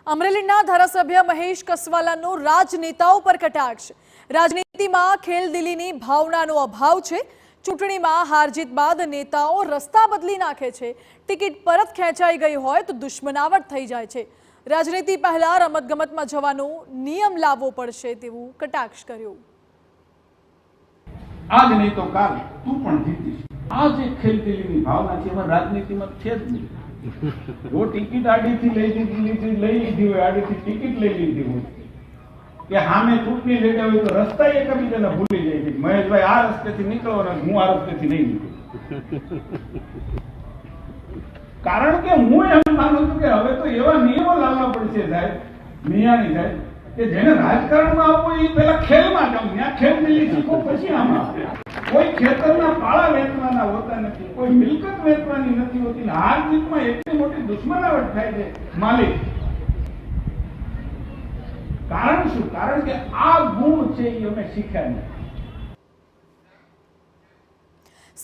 અમરેલીના ધારાસભ્ય મહેશ કસવાલાનો રાજનેતાઓ પર કટાક્ષ। રાજનીતિમાં ખેલદિલીની ભાવનાનો અભાવ છે। ચૂંટણીમાં હાર જીત બાદ નેતાઓ રસ્તા બદલી નાખે છે। ટિકિટ પરત ખેંચાઈ ગઈ હોય તો દુશ્મનાવટ થઈ જાય છે। રાજનીતિ પહેલા રમતગમતમાં જવાનો નિયમ લાવવો પડશે તેવું કટાક્ષ કર્યું। आज नहीं तो काल तू पण जीतीश। आज एक खेलदिलीनी भावना छे एमां राजनीतिमां छे ज नहीं। जो टिकિટ आडीथी लई लीधी होय आडीथी टिकિટ लई लीधी होय કે સામે ચૂંટણી લડ્યા હોય તો રસ્તા એકબીજાને ભૂલી જાય છે। મહેશભાઈ આ રસ્તેથી નીકળવાનો, હું આ રસ્તેથી નહીં નીકળું। કારણ કે હું એમ માનું છું કે હવે તો એવા નિયમો લાવવા પડશે સાહેબ, મિયાણી સાહેબ, કે જેને રાજકારણમાં આપો એ પેલા ખેલમાં જાવ, ત્યાં ખેલદિલી શીખો પછી આમાં। કોઈ ખેતરના પાળા વેચવાના હોતા નથી, કોઈ મિલકત વેચવાની નથી હોતી। હાર જીતમાં એટલી મોટી દુશ્મનાવટ થાય છે માલિક। કારણ શું? કારણ કે આ ગુણ છે એ અમે શીખ્યા નથી।